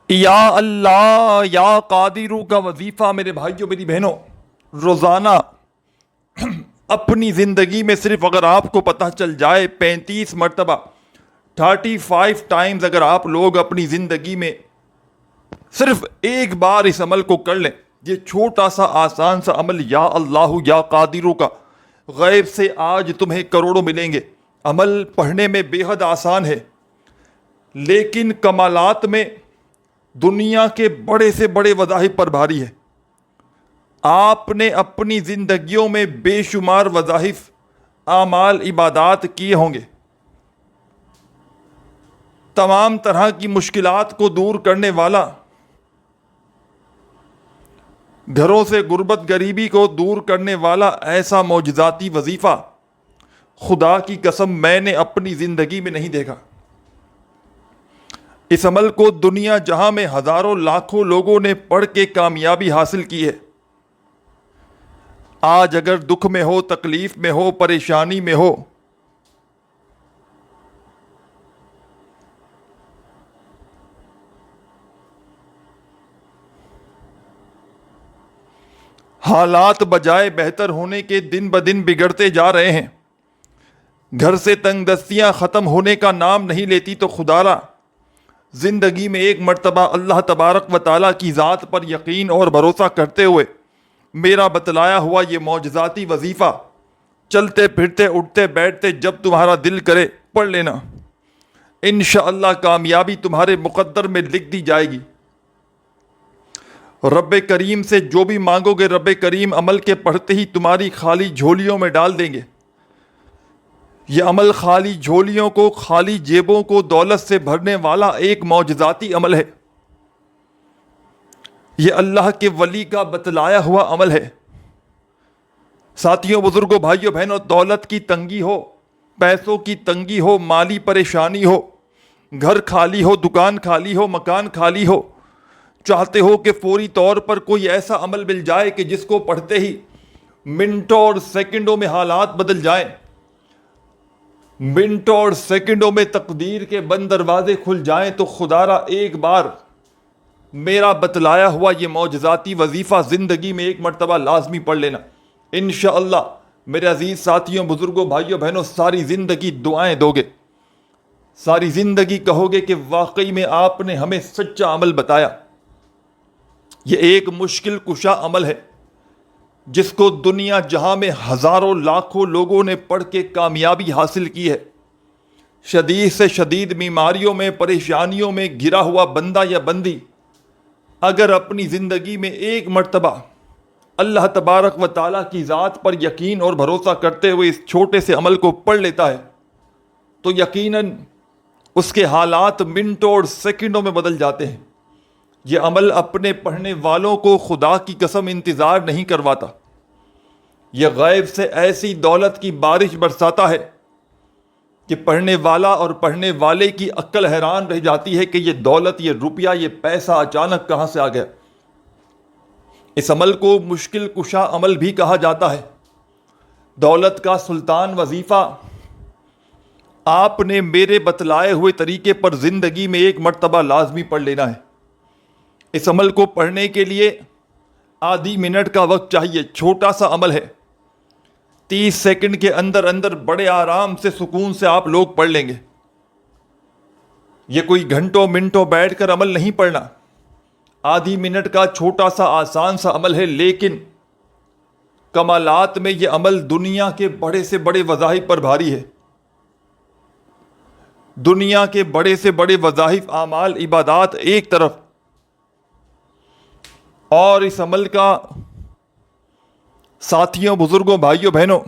یا اللہ یا قادرو کا وظیفہ میرے بھائیوں میری بہنوں روزانہ اپنی زندگی میں صرف اگر آپ کو پتہ چل جائے 35 مرتبہ 35 ٹائمز اگر آپ لوگ اپنی زندگی میں صرف ایک بار اس عمل کو کر لیں، یہ چھوٹا سا آسان سا عمل یا اللہ یا قادرو کا، غیب سے آج تمہیں کروڑوں ملیں گے۔ عمل پڑھنے میں بے حد آسان ہے، لیکن کمالات میں دنیا کے بڑے سے بڑے وظائف پر بھاری ہے۔ آپ نے اپنی زندگیوں میں بے شمار وظائف، اعمال، عبادات کیے ہوں گے۔ تمام طرح کی مشکلات کو دور کرنے والا، گھروں سے غربت غریبی کو دور کرنے والا ایسا معجزاتی وظیفہ خدا کی قسم میں نے اپنی زندگی میں نہیں دیکھا۔ اس عمل کو دنیا جہاں میں ہزاروں لاکھوں لوگوں نے پڑھ کے کامیابی حاصل کی ہے۔ آج اگر دکھ میں ہو، تکلیف میں ہو، پریشانی میں ہو، حالات بجائے بہتر ہونے کے دن بدن بگڑتے جا رہے ہیں، گھر سے تنگ دستیاں ختم ہونے کا نام نہیں لیتی، تو خدا را زندگی میں ایک مرتبہ اللہ تبارک و تعالیٰ کی ذات پر یقین اور بھروسہ کرتے ہوئے میرا بتلایا ہوا یہ معجزاتی وظیفہ چلتے پھرتے اٹھتے بیٹھتے جب تمہارا دل کرے پڑھ لینا، انشاءاللہ کامیابی تمہارے مقدر میں لکھ دی جائے گی۔ رب کریم سے جو بھی مانگو گے رب کریم عمل کے پڑھتے ہی تمہاری خالی جھولیوں میں ڈال دیں گے۔ یہ عمل خالی جھولیوں کو، خالی جیبوں کو دولت سے بھرنے والا ایک معجزاتی عمل ہے۔ یہ اللہ کے ولی کا بتلایا ہوا عمل ہے۔ ساتھیوں، بزرگوں، بھائیوں، بہنوں، دولت کی تنگی ہو، پیسوں کی تنگی ہو، مالی پریشانی ہو، گھر خالی ہو، دکان خالی ہو، مکان خالی ہو، چاہتے ہو کہ فوری طور پر کوئی ایسا عمل مل جائے کہ جس کو پڑھتے ہی منٹوں اور سیکنڈوں میں حالات بدل جائیں، منٹوں اور سیکنڈوں میں تقدیر کے بند دروازے کھل جائیں، تو خدا را ایک بار میرا بتلایا ہوا یہ معجزاتی وظیفہ زندگی میں ایک مرتبہ لازمی پڑھ لینا۔ انشاءاللہ میرے عزیز ساتھیوں، بزرگوں، بھائیوں، بہنوں، ساری زندگی دعائیں دو گے، ساری زندگی کہو گے کہ واقعی میں آپ نے ہمیں سچا عمل بتایا۔ یہ ایک مشکل کشا عمل ہے جس کو دنیا جہاں میں ہزاروں لاکھوں لوگوں نے پڑھ کے کامیابی حاصل کی ہے۔ شدید سے شدید بیماریوں میں، پریشانیوں میں گھرا ہوا بندہ یا بندی اگر اپنی زندگی میں ایک مرتبہ اللہ تبارک و تعالیٰ کی ذات پر یقین اور بھروسہ کرتے ہوئے اس چھوٹے سے عمل کو پڑھ لیتا ہے، تو یقیناً اس کے حالات منٹوں اور سیکنڈوں میں بدل جاتے ہیں۔ یہ عمل اپنے پڑھنے والوں کو خدا کی قسم انتظار نہیں کرواتا، یہ غیب سے ایسی دولت کی بارش برساتا ہے کہ پڑھنے والا اور پڑھنے والے کی عقل حیران رہ جاتی ہے کہ یہ دولت، یہ روپیہ، یہ پیسہ اچانک کہاں سے آ گیا۔ اس عمل کو مشکل کشا عمل بھی کہا جاتا ہے۔ دولت کا سلطان وظیفہ آپ نے میرے بتلائے ہوئے طریقے پر زندگی میں ایک مرتبہ لازمی پڑھ لینا ہے۔ اس عمل کو پڑھنے کے لیے آدھی منٹ کا وقت چاہیے، چھوٹا سا عمل ہے، 30 سیکنڈ کے اندر اندر بڑے آرام سے، سکون سے آپ لوگ پڑھ لیں گے۔ یہ کوئی گھنٹوں منٹوں بیٹھ کر عمل نہیں پڑھنا، آدھی منٹ کا چھوٹا سا آسان سا عمل ہے، لیکن کمالات میں یہ عمل دنیا کے بڑے سے بڑے وظائف پر بھاری ہے۔ دنیا کے بڑے سے بڑے وظائف، اعمال، عبادات ایک طرف، اور اس عمل کا ساتھیوں، بزرگوں، بھائیوں، بہنوں،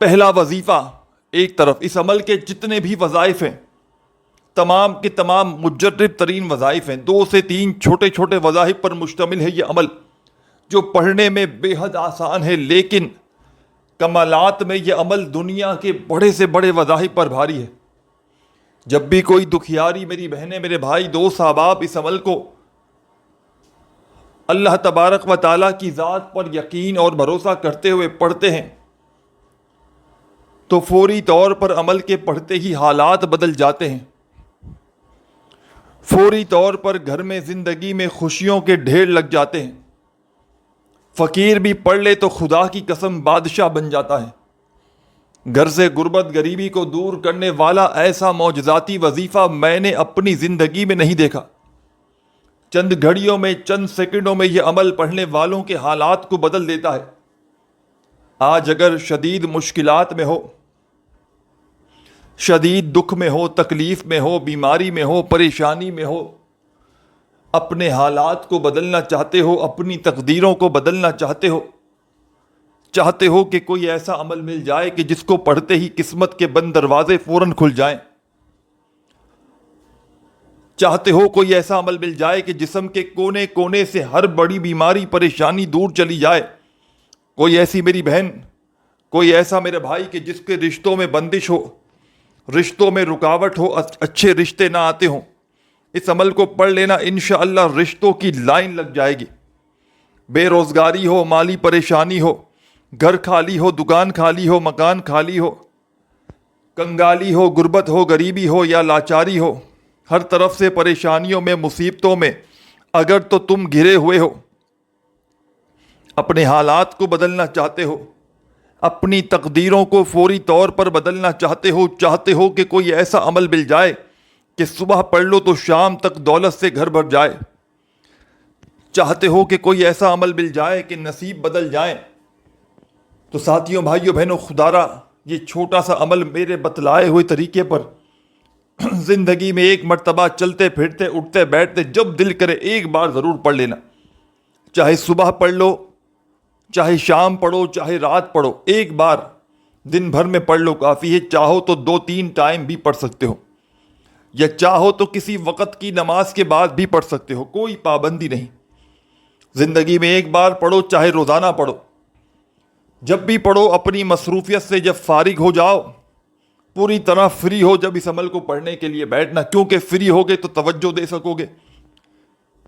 پہلا وظیفہ ایک طرف، اس عمل کے جتنے بھی وظائف ہیں تمام کے تمام مجرب ترین وظائف ہیں، 2 سے 3 چھوٹے چھوٹے وظائف پر مشتمل ہے یہ عمل، جو پڑھنے میں بے حد آسان ہے، لیکن کمالات میں یہ عمل دنیا کے بڑے سے بڑے وظائف پر بھاری ہے۔ جب بھی کوئی دکھیاری، میری بہنیں، میرے بھائی، دوست، احباب اس عمل کو اللہ تبارک و تعالیٰ کی ذات پر یقین اور بھروسہ کرتے ہوئے پڑھتے ہیں، تو فوری طور پر عمل کے پڑھتے ہی حالات بدل جاتے ہیں. فوری طور پر گھر میں زندگی میں خوشیوں کے ڈھیر لگ جاتے ہیں. فقیر بھی پڑھ لے تو خدا کی قسم بادشاہ بن جاتا ہے. گھر سے غربت غریبی کو دور کرنے والا ایسا معجزاتی وظیفہ میں نے اپنی زندگی میں نہیں دیکھا. چند گھڑیوں میں چند سیکنڈوں میں یہ عمل پڑھنے والوں کے حالات کو بدل دیتا ہے. آج اگر شدید مشکلات میں ہو، شدید دکھ میں ہو، تکلیف میں ہو، بیماری میں ہو، پریشانی میں ہو، اپنے حالات کو بدلنا چاہتے ہو، اپنی تقدیروں کو بدلنا چاہتے ہو کہ کوئی ایسا عمل مل جائے کہ جس کو پڑھتے ہی قسمت کے بند دروازے فوراً کھل جائیں. چاہتے ہو کوئی ایسا عمل مل جائے کہ جسم کے کونے کونے سے ہر بڑی بیماری پریشانی دور چلی جائے. کوئی ایسی میری بہن، کوئی ایسا میرے بھائی کہ جس کے رشتوں میں بندش ہو، رشتوں میں رکاوٹ ہو، اچھے رشتے نہ آتے ہوں، اس عمل کو پڑھ لینا انشاءاللہ رشتوں کی لائن لگ جائے گی. بے روزگاری ہو، مالی پریشانی ہو، گھر خالی ہو، دکان خالی ہو، مکان خالی ہو، کنگالی ہو، غربت ہو، غریبی ہو یا لاچاری ہو، ہر طرف سے پریشانیوں میں، مصیبتوں میں اگر تو تم گھرے ہوئے ہو، اپنے حالات کو بدلنا چاہتے ہو، اپنی تقدیروں کو فوری طور پر بدلنا چاہتے ہو کہ کوئی ایسا عمل مل جائے کہ صبح پڑھ لو تو شام تک دولت سے گھر بھر جائے، چاہتے ہو کہ کوئی ایسا عمل مل جائے کہ نصیب بدل جائیں، تو ساتھیوں، بھائیوں، بہنوں، خدارا یہ چھوٹا سا عمل میرے بتلائے ہوئے طریقے پر زندگی میں ایک مرتبہ چلتے پھرتے اٹھتے بیٹھتے جب دل کرے ایک بار ضرور پڑھ لینا. چاہے صبح پڑھ لو، چاہے شام پڑھو، چاہے رات پڑھو، ایک بار دن بھر میں پڑھ لو کافی ہے. چاہو تو 2-3 ٹائم بھی پڑھ سکتے ہو، یا چاہو تو کسی وقت کی نماز کے بعد بھی پڑھ سکتے ہو، کوئی پابندی نہیں. زندگی میں ایک بار پڑھو، چاہے روزانہ پڑھو، جب بھی پڑھو. اپنی مصروفیت سے جب فارغ ہو جاؤ، پوری طرح فری ہو جب اس عمل کو پڑھنے کے لیے بیٹھنا، کیونکہ فری ہوگے تو توجہ دے سکو گے،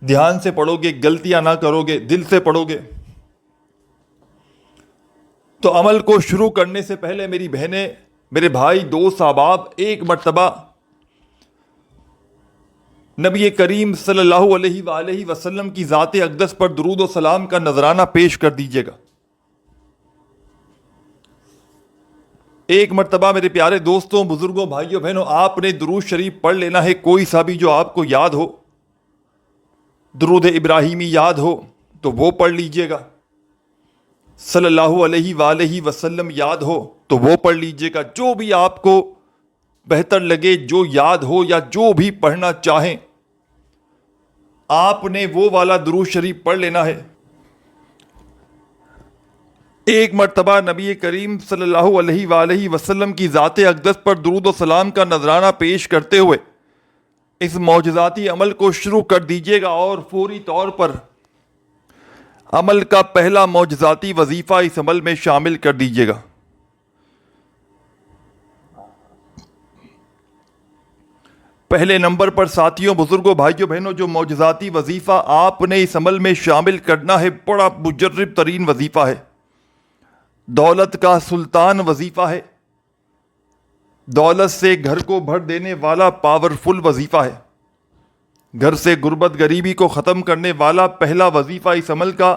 دھیان سے پڑھو گے، غلطیاں نہ کرو گے، دل سے پڑھو گے. تو عمل کو شروع کرنے سے پہلے میری بہنیں، میرے بھائی، دوست، احباب، ایک مرتبہ نبی کریم صلی اللہ علیہ وآلہ وسلم کی ذات اقدس پر درود و سلام کا نذرانہ پیش کر دیجیے گا. ایک مرتبہ میرے پیارے دوستوں، بزرگوں، بھائیوں، بہنوں، آپ نے درود شریف پڑھ لینا ہے، کوئی سا بھی جو آپ کو یاد ہو. درود ابراہیمی یاد ہو تو وہ پڑھ لیجئے گا، صلی اللہ علیہ وآلہ وسلم یاد ہو تو وہ پڑھ لیجئے گا. جو بھی آپ کو بہتر لگے، جو یاد ہو یا جو بھی پڑھنا چاہیں، آپ نے وہ والا درود شریف پڑھ لینا ہے. ایک مرتبہ نبی کریم صلی اللہ علیہ وآلہ وسلم کی ذات اقدس پر درود و سلام کا نذرانہ پیش کرتے ہوئے اس معجزاتی عمل کو شروع کر دیجیے گا، اور فوری طور پر عمل کا پہلا معجزاتی وظیفہ اس عمل میں شامل کر دیجیے گا. پہلے نمبر پر ساتھیوں، بزرگوں، بھائیوں، بہنوں، جو معجزاتی وظیفہ آپ نے اس عمل میں شامل کرنا ہے، بڑا مجرب ترین وظیفہ ہے، دولت کا سلطان وظیفہ ہے، دولت سے گھر کو بھر دینے والا پاورفل وظیفہ ہے، گھر سے غربت غریبی کو ختم کرنے والا پہلا وظیفہ اس عمل کا،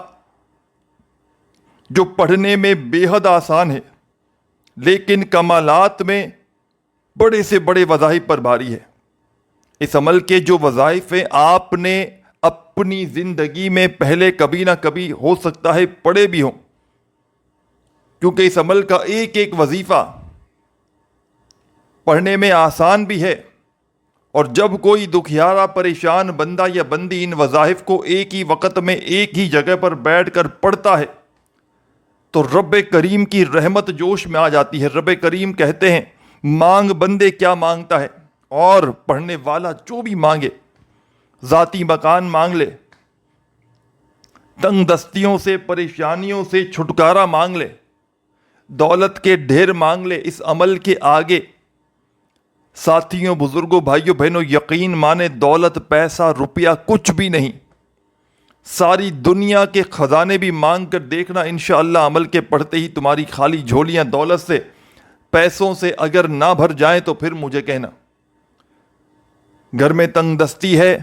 جو پڑھنے میں بے حد آسان ہے لیکن کمالات میں بڑے سے بڑے وظائف پر بھاری ہے. اس عمل کے جو وظائف ہیں، آپ نے اپنی زندگی میں پہلے کبھی نہ کبھی ہو سکتا ہے پڑھے بھی ہوں، کیونکہ اس عمل کا ایک ایک وظیفہ پڑھنے میں آسان بھی ہے. اور جب کوئی دکھیارا پریشان بندہ یا بندی ان وظائف کو ایک ہی وقت میں ایک ہی جگہ پر بیٹھ کر پڑھتا ہے تو رب کریم کی رحمت جوش میں آ جاتی ہے. رب کریم کہتے ہیں، مانگ بندے کیا مانگتا ہے، اور پڑھنے والا جو بھی مانگے، ذاتی مکان مانگ لے، تنگ دستیوں سے، پریشانیوں سے چھٹکارا مانگ لے، دولت کے ڈھیر مانگ لے، اس عمل کے آگے ساتھیوں، بزرگوں، بھائیوں، بہنوں، یقین مانے دولت، پیسہ، روپیہ کچھ بھی نہیں. ساری دنیا کے خزانے بھی مانگ کر دیکھنا، انشاءاللہ عمل کے پڑھتے ہی تمہاری خالی جھولیاں دولت سے پیسوں سے اگر نہ بھر جائیں تو پھر مجھے کہنا. گھر میں تنگ دستی ہے,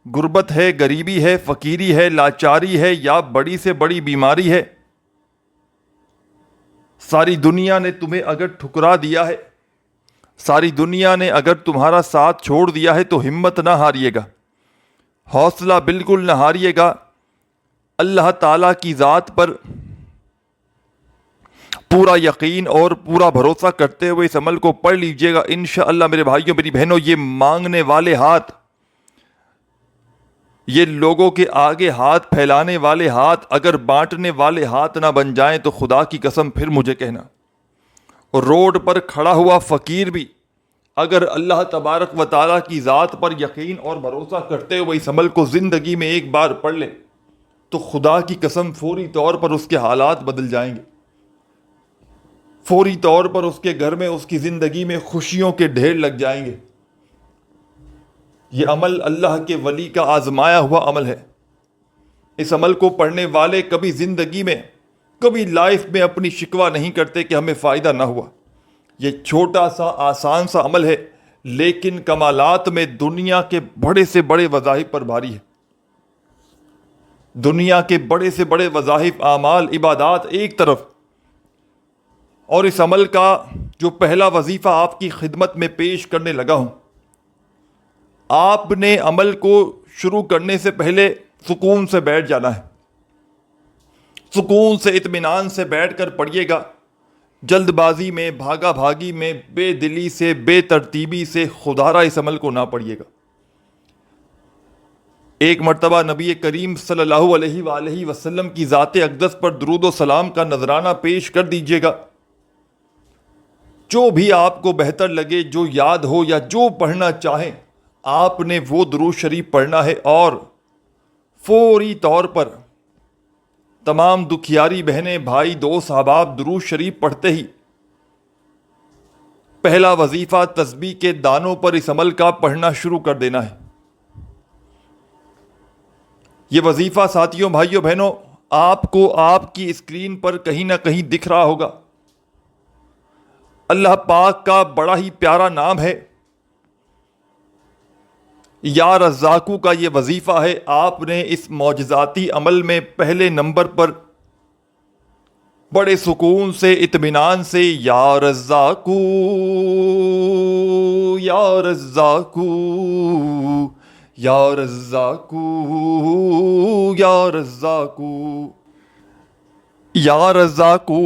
غربت ہے, غریبی ہے, فقیری ہے, لاچاری ہے یا بڑی سے بڑی بیماری ہے, ساری دنیا نے تمہیں اگر ٹھکرا دیا ہے, ساری دنیا نے اگر تمہارا ساتھ چھوڑ دیا ہے تو ہمت نہ ہاریے گا, حوصلہ بالکل نہ ہاریے گا. اللہ تعالیٰ کی ذات پر پورا یقین اور پورا بھروسہ کرتے ہوئے اس عمل کو پڑھ لیجئے گا. انشاءاللہ میرے بھائیوں میری بہنوں, یہ مانگنے والے ہاتھ, یہ لوگوں کے آگے ہاتھ پھیلانے والے ہاتھ اگر بانٹنے والے ہاتھ نہ بن جائیں تو خدا کی قسم پھر مجھے کہنا. اور روڈ پر کھڑا ہوا فقیر بھی اگر اللہ تبارک و تعالیٰ کی ذات پر یقین اور بھروسہ کرتے ہوئے اس عمل کو زندگی میں ایک بار پڑھ لے تو خدا کی قسم فوری طور پر اس کے حالات بدل جائیں گے, فوری طور پر اس کے گھر میں, اس کی زندگی میں خوشیوں کے ڈھیر لگ جائیں گے. یہ عمل اللہ کے ولی کا آزمایا ہوا عمل ہے. اس عمل کو پڑھنے والے کبھی زندگی میں, کبھی لائف میں اپنی شکوہ نہیں کرتے کہ ہمیں فائدہ نہ ہوا. یہ چھوٹا سا آسان سا عمل ہے لیکن کمالات میں دنیا کے بڑے سے بڑے وظائف پر بھاری ہے. دنیا کے بڑے سے بڑے وظائف, اعمال, عبادات ایک طرف, اور اس عمل کا جو پہلا وظیفہ آپ کی خدمت میں پیش کرنے لگا ہوں, آپ نے عمل کو شروع کرنے سے پہلے سکون سے بیٹھ جانا ہے. سکون سے, اطمینان سے بیٹھ کر پڑھیے گا. جلد بازی میں, بھاگا بھاگی میں, بے دلی سے, بے ترتیبی سے خدا را اس عمل کو نہ پڑھیے گا. ایک مرتبہ نبی کریم صلی اللہ علیہ وآلہ وسلم کی ذات اقدس پر درود و سلام کا نذرانہ پیش کر دیجیے گا. جو بھی آپ کو بہتر لگے, جو یاد ہو یا جو پڑھنا چاہیں, آپ نے وہ درود شریف پڑھنا ہے. اور فوری طور پر تمام دکھیاری بہنیں, بھائی, دوست, احباب درود شریف پڑھتے ہی پہلا وظیفہ تسبیح کے دانوں پر اس عمل کا پڑھنا شروع کر دینا ہے. یہ وظیفہ ساتھیوں, بھائیوں, بہنوں, آپ کو آپ کی اسکرین پر کہیں نہ کہیں دکھ رہا ہوگا. اللہ پاک کا بڑا ہی پیارا نام ہے, یا رزاقو کا یہ وظیفہ ہے. آپ نے اس معجزاتی عمل میں پہلے نمبر پر بڑے سکون سے, اطمینان سے یا رزاقو, یا رزاقو, یا رزاقو, یا رزاقو, یا رزاقو,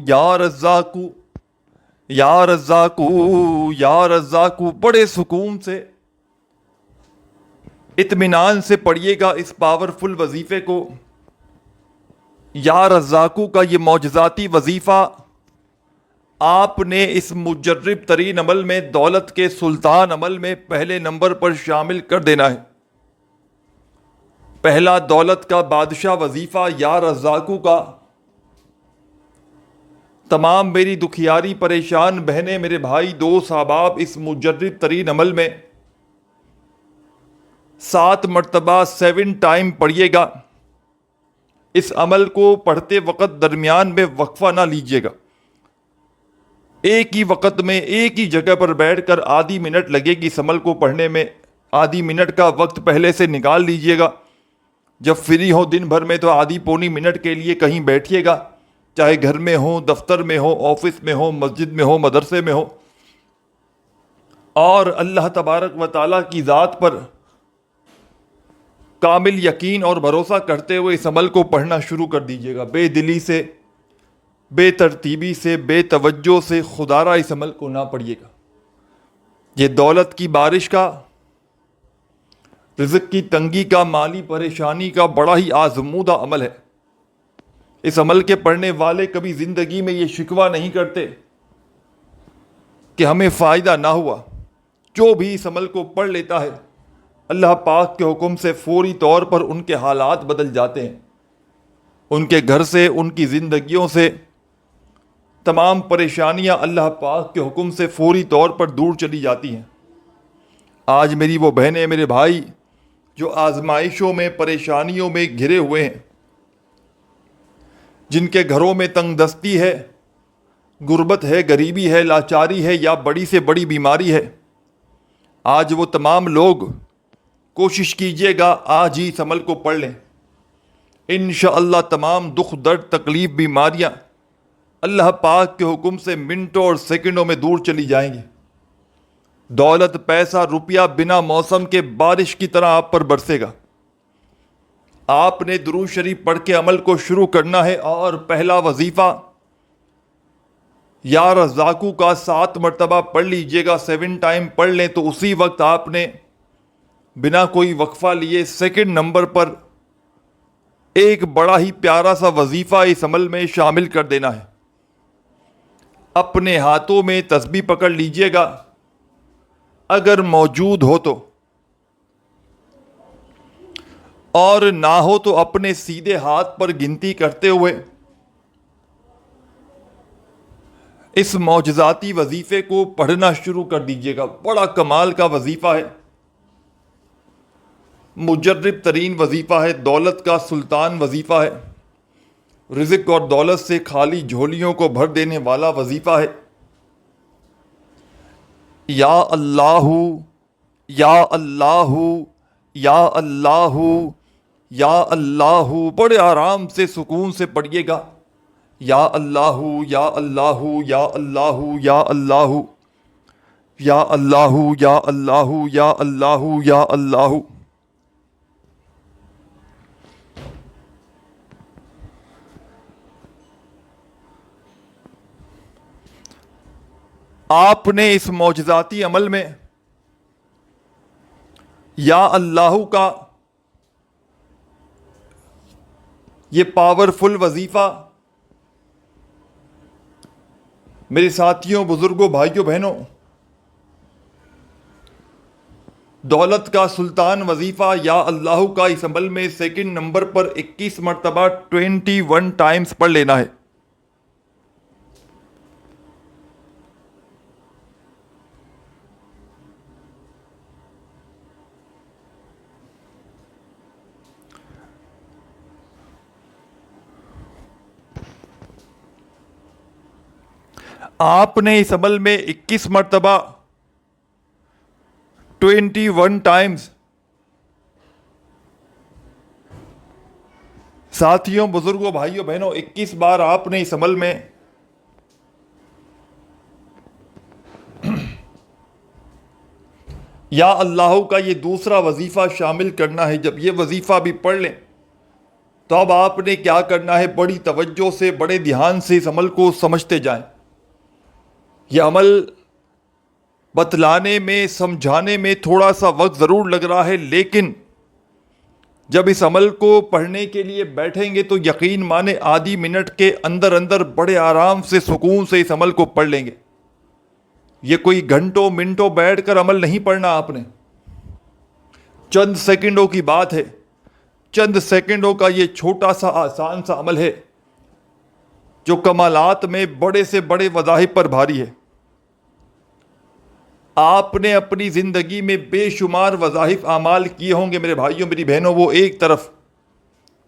یا رزاقو, یا رزاقو, یا رزاقو, بڑے سکون سے, اطمینان سے پڑھیے گا اس پاورفل وظیفے کو. یا رزاقو کا یہ معجزاتی وظیفہ آپ نے اس مجرب ترین عمل میں, دولت کے سلطان عمل میں پہلے نمبر پر شامل کر دینا ہے. پہلا دولت کا بادشاہ وظیفہ یا رزاقو کا. تمام میری دکھیاری پریشان بہنیں, میرے بھائی, دوست, احباب, اس مجرب ترین عمل میں 7 مرتبہ 7 ٹائم پڑھیے گا. اس عمل کو پڑھتے وقت درمیان میں وقفہ نہ لیجیے گا. ایک ہی وقت میں, ایک ہی جگہ پر بیٹھ کر آدھی منٹ لگے گی اس عمل کو پڑھنے میں. آدھی منٹ کا وقت پہلے سے نکال لیجیے گا. جب فری ہو دن بھر میں تو آدھی پونی منٹ کے لیے کہیں بیٹھیے گا, چاہے گھر میں ہو, دفتر میں ہو, آفس میں ہو, مسجد میں ہو, مدرسے میں ہو, اور اللہ تبارک و تعالیٰ کی ذات پر کامل یقین اور بھروسہ کرتے ہوئے اس عمل کو پڑھنا شروع کر دیجیے گا. بے دلی سے, بے ترتیبی سے, بے توجہ سے خدا را اس عمل کو نہ پڑھیے گا. یہ دولت کی بارش کا, رزق کی تنگی کا, مالی پریشانی کا بڑا ہی آزمودہ عمل ہے. اس عمل کے پڑھنے والے کبھی زندگی میں یہ شکوہ نہیں کرتے کہ ہمیں فائدہ نہ ہوا. جو بھی اس عمل کو پڑھ لیتا ہے اللہ پاک کے حکم سے فوری طور پر ان کے حالات بدل جاتے ہیں. ان کے گھر سے, ان کی زندگیوں سے تمام پریشانیاں اللہ پاک کے حکم سے فوری طور پر دور چلی جاتی ہیں. آج میری وہ بہنیں, میرے بھائی جو آزمائشوں میں, پریشانیوں میں گھرے ہوئے ہیں, جن کے گھروں میں تنگ دستی ہے, غربت ہے، غریبی ہے، لاچاری ہے یا بڑی سے بڑی بیماری ہے، آج وہ تمام لوگ کوشش کیجئے گا آج ہی اس عمل کو پڑھ لیں۔ انشاءاللہ تمام دکھ درد تکلیف بیماریاں اللہ پاک کے حکم سے منٹوں اور سیکنڈوں میں دور چلی جائیں گی۔ دولت، پیسہ، روپیہ بنا موسم کے بارش کی طرح آپ پر برسے گا۔ آپ نے درود شریف پڑھ کے عمل کو شروع کرنا ہے، اور پہلا وظیفہ یا رزاقو کا 7 مرتبہ پڑھ لیجئے گا، 7 ٹائم پڑھ لیں تو اسی وقت آپ نے بنا کوئی وقفہ لیے سیکنڈ نمبر پر ایک بڑا ہی پیارا سا وظیفہ اس عمل میں شامل کر دینا ہے۔ اپنے ہاتھوں میں تسبیح پکڑ لیجئے گا اگر موجود ہو تو، اور نہ ہو تو اپنے سیدھے ہاتھ پر گنتی کرتے ہوئے اس معجزاتی وظیفے کو پڑھنا شروع کر دیجئے گا۔ بڑا کمال کا وظیفہ ہے، مجرب ترین وظیفہ ہے، دولت کا سلطان وظیفہ ہے، رزق اور دولت سے خالی جھولیوں کو بھر دینے والا وظیفہ ہے۔ یا اللہ یا اللہ یا اللہ یا اللہ، بڑے آرام سے سکون سے پڑھیے گا۔ یا اللہ یا اللہ یا اللہ یا اللہ یا اللہ یا اللہ یا اللہ یا اللہ۔ آپ نے اس معجزاتی عمل میں یا اللہ کا یہ پاورفل وظیفہ میرے ساتھیوں، بزرگوں، بھائیوں، بہنوں، دولت کا سلطان وظیفہ یا اللہ کا اس عمل میں سیکنڈ نمبر پر 21 مرتبہ 21 ٹائمز پڑھ لینا ہے۔ آپ نے اس عمل میں 21 مرتبہ 21 ٹائمز، ساتھیوں، بزرگوں، بھائیوں، بہنوں، 21 بار آپ نے اس عمل میں یا اللہ کا یہ دوسرا وظیفہ شامل کرنا ہے۔ جب یہ وظیفہ بھی پڑھ لیں تو اب آپ نے کیا کرنا ہے، بڑی توجہ سے، بڑے دھیان سے اس عمل کو سمجھتے جائیں۔ یہ عمل بتلانے میں، سمجھانے میں تھوڑا سا وقت ضرور لگ رہا ہے، لیکن جب اس عمل کو پڑھنے کے لیے بیٹھیں گے تو یقین مانے آدھی منٹ کے اندر اندر بڑے آرام سے، سکون سے اس عمل کو پڑھ لیں گے۔ یہ کوئی گھنٹوں منٹوں بیٹھ کر عمل نہیں پڑھنا، آپ نے چند سیکنڈوں کی بات ہے، چند سیکنڈوں کا یہ چھوٹا سا آسان سا عمل ہے جو کمالات میں بڑے سے بڑے وظائف پر بھاری ہے۔ آپ نے اپنی زندگی میں بے شمار وظائف اعمال کیے ہوں گے میرے بھائیوں، میری بہنوں، وہ ایک طرف،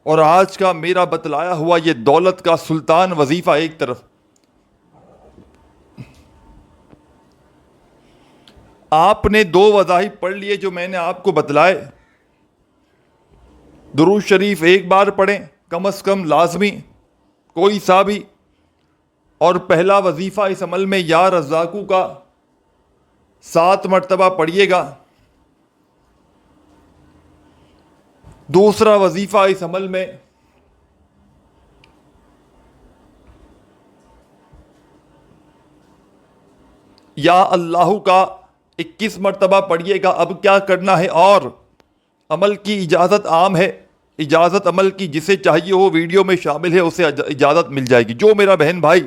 اور آج کا میرا بتلایا ہوا یہ دولت کا سلطان وظیفہ ایک طرف۔ آپ نے 2 وظائف پڑھ لیے جو میں نے آپ کو بتلائے۔ درود شریف ایک بار پڑھیں کم از کم، لازمی، کوئی سا بھی، اور پہلا وظیفہ اس عمل میں یا رزاقو کا 7 مرتبہ پڑھیے گا۔ دوسرا وظیفہ اس عمل میں یا اللہ کا 21 مرتبہ پڑھیے گا۔ اب کیا کرنا ہے، اور عمل کی اجازت عام ہے، اجازت عمل کی جسے چاہیے ہو ویڈیو میں شامل ہے، اسے اجازت مل جائے گی۔ جو میرا بہن بھائی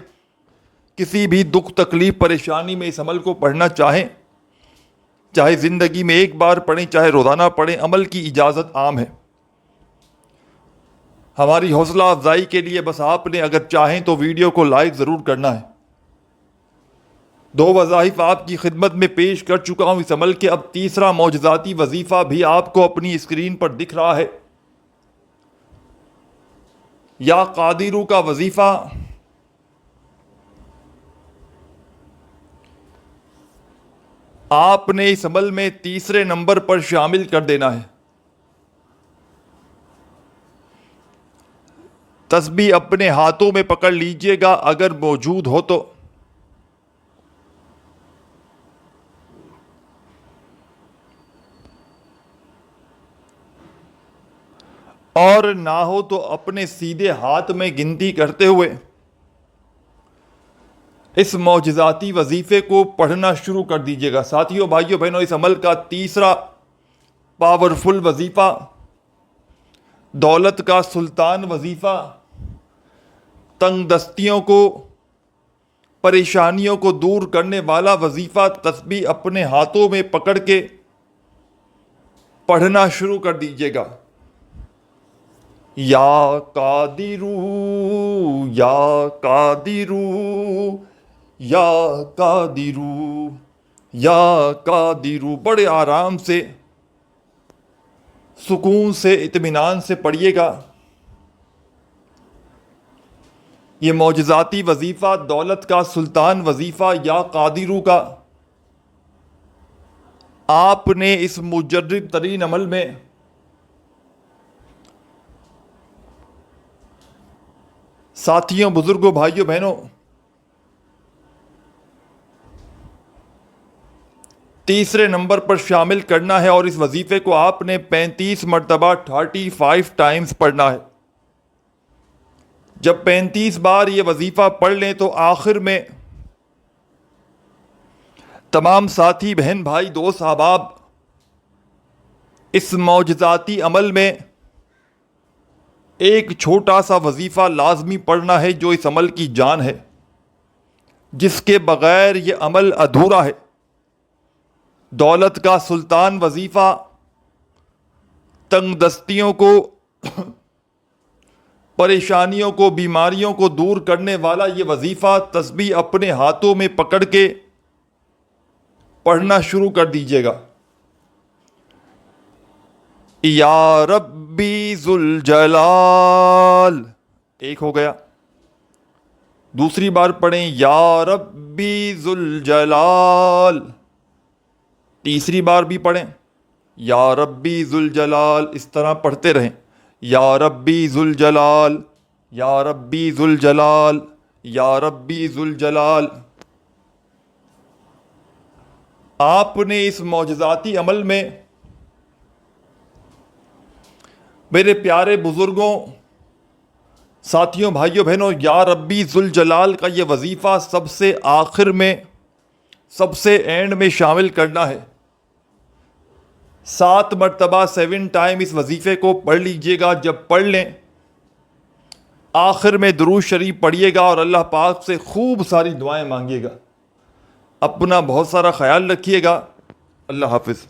کسی بھی دکھ تکلیف پریشانی میں اس عمل کو پڑھنا چاہیں، چاہے زندگی میں ایک بار پڑھیں چاہے روزانہ پڑھیں، عمل کی اجازت عام ہے۔ ہماری حوصلہ افزائی کے لیے بس آپ نے اگر چاہیں تو ویڈیو کو لائک ضرور کرنا ہے۔ 2 وظائف آپ کی خدمت میں پیش کر چکا ہوں اس عمل کے، اب تیسرا معجزاتی وظیفہ بھی آپ کو اپنی اسکرین پر دکھ رہا ہے۔ یا قادرو کا وظیفہ آپ نے اس عمل میں تیسرے نمبر پر شامل کر دینا ہے۔ تسبیح اپنے ہاتھوں میں پکڑ لیجئے گا اگر موجود ہو تو، اور نہ ہو تو اپنے سیدھے ہاتھ میں گنتی کرتے ہوئے اس معجزاتی وظیفے کو پڑھنا شروع کر دیجیے گا۔ ساتھیوں، بھائیوں، بہنوں، اس عمل کا تیسرا پاورفل وظیفہ، دولت کا سلطان وظیفہ، تنگ دستیوں کو، پریشانیوں کو دور کرنے والا وظیفہ، تسبیح اپنے ہاتھوں میں پکڑ کے پڑھنا شروع کر دیجیے گا۔ یا قادرو، یا قادرو، یا قادرو، یا قادرو، بڑے آرام سے، سکون سے، اطمینان سے پڑھیے گا۔ یہ معجزاتی وظیفہ، دولت کا سلطان وظیفہ یا قادرو کا، آپ نے اس مجرب ترین عمل میں ساتھیوں، بزرگوں، بھائیوں، بہنوں، تیسرے نمبر پر شامل کرنا ہے، اور اس وظیفے کو آپ نے 35 مرتبہ 35 ٹائمز پڑھنا ہے۔ جب 35 بار یہ وظیفہ پڑھ لیں تو آخر میں تمام ساتھی، بہن، بھائی، دوست، احباب، اس معجزاتی عمل میں ایک چھوٹا سا وظیفہ لازمی پڑھنا ہے جو اس عمل کی جان ہے، جس کے بغیر یہ عمل ادھورا ہے۔ دولت کا سلطان وظیفہ، تنگ دستیوں کو، پریشانیوں کو، بیماریوں کو دور کرنے والا یہ وظیفہ، تسبیح اپنے ہاتھوں میں پکڑ کے پڑھنا شروع کر دیجیے گا۔ یا ربی ذوالجلال، ایک ہو گیا۔ دوسری بار پڑھیں، یا ربی ذوالجلال۔ تیسری بار بھی پڑھیں، یا ربی ذوالجلال۔ اس طرح پڑھتے رہیں، یا ربی ذوالجلال، یا ربی ذوالجلال، یا ربی ذوالجلال۔ آپ نے اس معجزاتی عمل میں، میرے پیارے بزرگوں، ساتھیوں، بھائیوں، بہنوں، یا ربی ذوالجلال کا یہ وظیفہ سب سے آخر میں، سب سے اینڈ میں شامل کرنا ہے۔ 7 مرتبہ 7 ٹائم اس وظیفے کو پڑھ لیجئے گا۔ جب پڑھ لیں، آخر میں درود شریف پڑھیے گا اور اللہ پاک سے خوب ساری دعائیں مانگیے گا۔ اپنا بہت سارا خیال رکھیے گا۔ اللہ حافظ۔